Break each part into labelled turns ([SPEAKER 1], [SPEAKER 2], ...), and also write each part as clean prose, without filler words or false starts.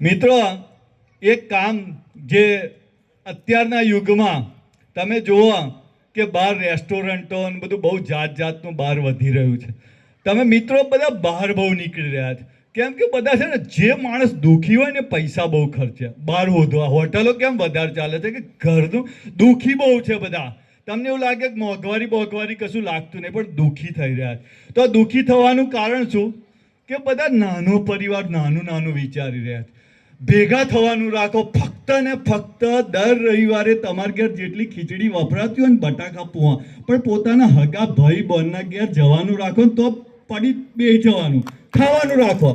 [SPEAKER 1] મિત્રો, એક કામ જે અત્યારના યુગમાં તમે જુઓ કે બહાર રેસ્ટોરન્ટો અને બધું બહુ જાત જાતનું બહાર વધી રહ્યું છે. તમે મિત્રો બધા બહાર બહુ નીકળી રહ્યા છે. કેમ કે બધા છે ને, જે માણસ દુઃખી હોય ને પૈસા બહુ ખર્ચે બહાર હોધવા. હોટલો કેમ વધારે ચાલે છે કે ઘરનું દુઃખી બહુ છે બધા. તમને એવું લાગે કે મોંઘવારી કશું લાગતું નહીં, પણ દુઃખી થઈ રહ્યા છે. તો દુઃખી થવાનું કારણ શું? કે બધા નાનો પરિવાર નાનું વિચારી રહ્યા છે. ભેગા થવાનું રાખો. ફક્ત ને ફક્ત દર રવિવારે તમારા ઘેર જેટલી ખીચડી વપરાતી હોય ને બટાકા પોવા, પણ પોતાના હગા ભાઈ બહેનના ઘેર જવાનું રાખો ને તો પડી બે જવાનું ખાવાનું રાખો.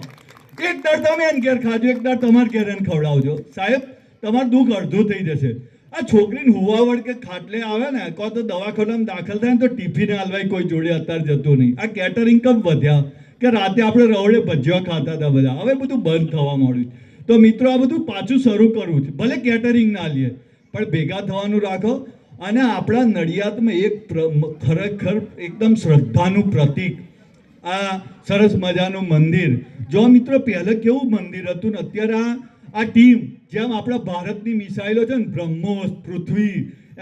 [SPEAKER 1] એક દાડ તમે એને ઘેર ખાજો, એક દાડ તમારે ઘેર એને ખવડાવજો. સાહેબ, તમારું દુઃખ અડધું થઈ જશે. આ છોકરીને હુવાવડ કે ખાટલે આવે ને, કહો તો દવાખાનામાં દાખલ થાય ને તો ટિફિન હાલવાય કોઈ જોડે અત્યારે જતું નહીં. આ કેટરિંગ કમ વધ્યા કે રાતે આપણે રવડે ભજીયા ખાતા હતા બધા, હવે બધું બંધ થવા માંડ્યું. તો મિત્રો, આ બધું પાછું શરૂ કરવું છે. ભલે કેટરિંગ ના લે, પણ ભેગા થવાનું રાખો. અને આપણા નડિયાદમાં એક ખરેખર એકદમ શ્રદ્ધાનું પ્રતીક આ સરસ મજાનું મંદિર. જો મિત્રો, પહેલાં કેવું મંદિર હતું ને અત્યારે આ ટીમ, જેમ આપણા ભારતની મિસાઇલો છે ને, બ્રહ્મોસ, પૃથ્વી,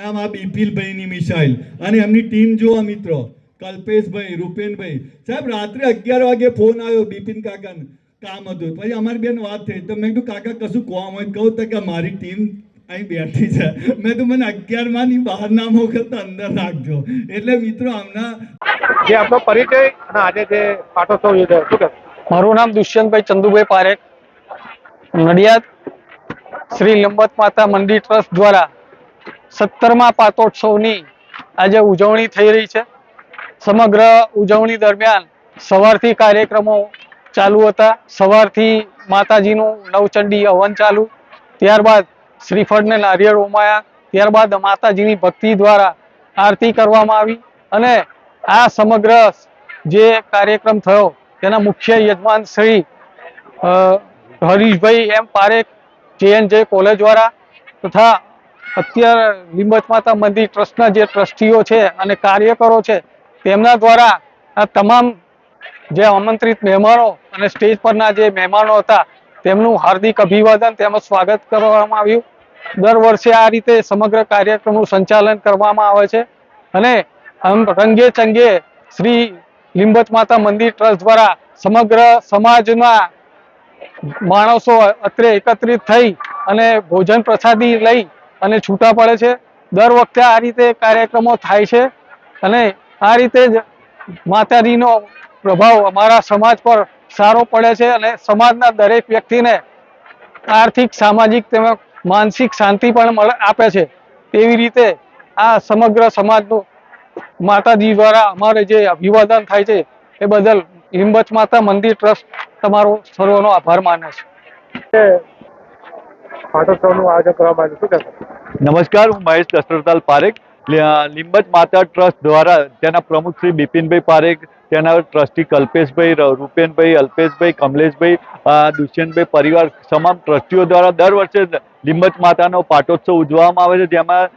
[SPEAKER 1] એમ આ બિપિનભાઈની મિસાઇલ અને એમની ટીમ જોવા મિત્રો, કલ્પેશભાઈ, રૂપેનભાઈ. સાહેબ, રાત્રે 11 વાગે ફોન આવ્યો બિપિન કાકાને, કામ હતું. પછી અમારી બેન વાત થઈ, તો મેં કીધું કાકા કશું કોમ હોય કહું તો કે મારી ટીમ અહીં બેઠી છે. મેં તો મને 11 માં બહાર ના મોકલતા અંદર રાખજો. એટલે મિત્રો, હમણાં
[SPEAKER 2] જે આપનો પરિચય અને આજે જે પાટોત્સવ યોજાયો, શું કહેશો?
[SPEAKER 3] મારું નામ દુષ્યંતભાઈ ચંદુભાઈ પારેખ, નડિયાદ શ્રી લીંબત માતા મંદિર ટ્રસ્ટ દ્વારા 17મા પાટોત્સવની આજે ઉજવણી થઈ રહી છે. સમગ્ર ઉજવણી દરમિયાન સવારથી કાર્યક્રમો ચાલુ હતા. સવારથી માતાજીનું નવચંડી હવન ચાલુ, ત્યારબાદ શ્રીફળ ને નારિયેળ હોમાયા, ત્યારબાદ માતાજીની ભક્તિ દ્વારા આરતી કરવામાં આવી. અને આ સમગ્ર જે કાર્યક્રમ થયો તેના મુખ્ય યજમાન શ્રી હરીશભાઈ એમ પારેખ, JNJ કોલેજ વાળા, તથા અત્યારે લીંબત માતા મંદિર ટ્રસ્ટના જે ટ્રસ્ટીઓ છે અને કાર્યકરો છે, તેમના દ્વારા આ તમામ જે આમંત્રિત મહેમાનો અને સ્ટેજ પરના જે મહેમાનો હતા તેમનું હાર્દિક અભિવાદન તેમજ સ્વાગત કરવામાં આવ્યું. દર વર્ષે આ રીતે સમગ્ર કાર્યક્રમનું સંચાલન કરવામાં આવે છે. અને આમ રંગે ચંગે શ્રી લીંબત માતા મંદિર ટ્રસ્ટ દ્વારા સમગ્ર સમાજના માણસો અત્રે એકત્રિત થઈ અને ભોજન પ્રસાદી લઈ અને છૂટા પડે છે. દર વખતે આ રીતે કાર્યક્રમો થાય છે. અને આ રીતે જ માતાજીનો પ્રભાવ અમારા સમાજ પર સારો પડે છે અને સમાજના દરેક વ્યક્તિને આર્થિક, સામાજિક તેમજ માનસિક શાંતિ પણ આપે છે. તેવી રીતે આ સમગ્ર સમાજનું માતાજી દ્વારા અમારે જે અભિવાદન થાય છે એ બદલ લીંબત માતા મંદિર ટ્રસ્ટ તમારો સર્વનો આભાર માને છે.
[SPEAKER 2] પાટોત્સવનું આયોજન કરવામાં આવ્યું, શું કહેશો?
[SPEAKER 4] નમસ્કાર, હું મહેશ દશરથલાલ પારેખ, લીંબત માતા ટ્રસ્ટ દ્વારા તેના પ્રમુખ શ્રી બિપિનભાઈ પારેખ, તેના ટ્રસ્ટી કલ્પેશભાઈ, રૂપેનભાઈ, અલ્પેશભાઈ, કમલેશભાઈ, દુષ્યંતભાઈ પરિવાર, તમામ ટ્રસ્ટીઓ દ્વારા દર વર્ષે લીંબત માતાનો પાટોત્સવ ઉજવવામાં આવે છે. જેમાં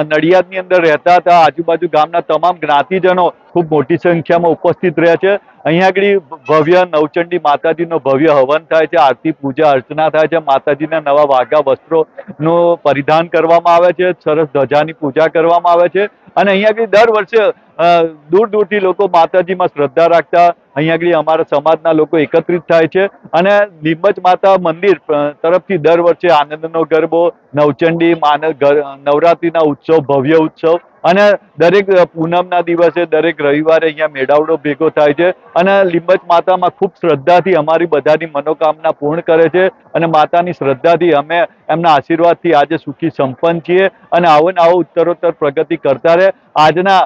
[SPEAKER 4] નડિયાદની અંદર રહેતા હતા આજુબાજુ ગામના તમામ જ્ઞાતિજનો ખૂબ મોટી સંખ્યામાં ઉપસ્થિત રહ્યા છે. અહીંયા આગળ ભવ્ય નવચંડી માતાજીનો ભવ્ય હવન થાય છે, આરતી પૂજા અર્ચના થાય છે, માતાજીના નવા વાઘા વસ્ત્રોનું પરિધાન કરવામાં આવે છે, સરસ ધજાની પૂજા કરવામાં આવે છે. અને અહીંયા આગળ દર વર્ષે દૂર દૂરથી લોકો માતાજીમાં શ્રદ્ધા રાખતા અહીંયા આગળ અમારા સમાજના લોકો એકત્રિત થાય છે. અને લીંબત માતા મંદિર તરફથી દર વર્ષે આનંદનો ગરબો, નવચંડી, નવરાત્રિના ઉત્સવ, ભવ્ય ઉત્સવ, અને દરેક પૂનમના દિવસે દરેક રવિવારે અહીંયા મેળાવડો ભેગો થાય છે. અને લીંબત માતામાં ખૂબ શ્રદ્ધાથી અમારી બધાની મનોકામના પૂર્ણ કરે છે. અને માતાની શ્રદ્ધાથી અમે એમના આશીર્વાદથી આજે સુખી સંપન્ન છીએ. અને આવો ને આવો ઉત્તરોત્તર પ્રગતિ કરતા રહે. આજના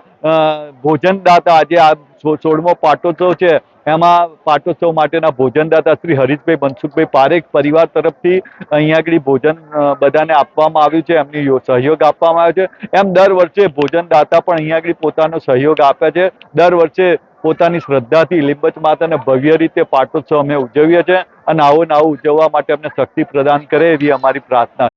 [SPEAKER 4] ભોજનદાતા, આજે આ 16મો પાટોત્સવ છે, એમાં પાટોત્સવ માટેના ભોજનદાતા શ્રી હરીશભાઈ, મનસુખભાઈ પારેખ પરિવાર તરફથી અહીંયા આગળ ભોજન બધાને આપવામાં આવ્યું છે, એમની સહયોગ આપવામાં આવ્યો છે. એમ દર વર્ષે ભોજનદાતા પણ અહીંયા આગળ પોતાનો સહયોગ આપે છે. દર વર્ષે પોતાની શ્રદ્ધાથી લીંબત માતાને ભવ્ય રીતે પાટોત્સવ અમે ઉજવીએ છીએ. અને આવો ને આવો ઉજવવા માટે અમને શક્તિ પ્રદાન કરે એવી અમારી પ્રાર્થના.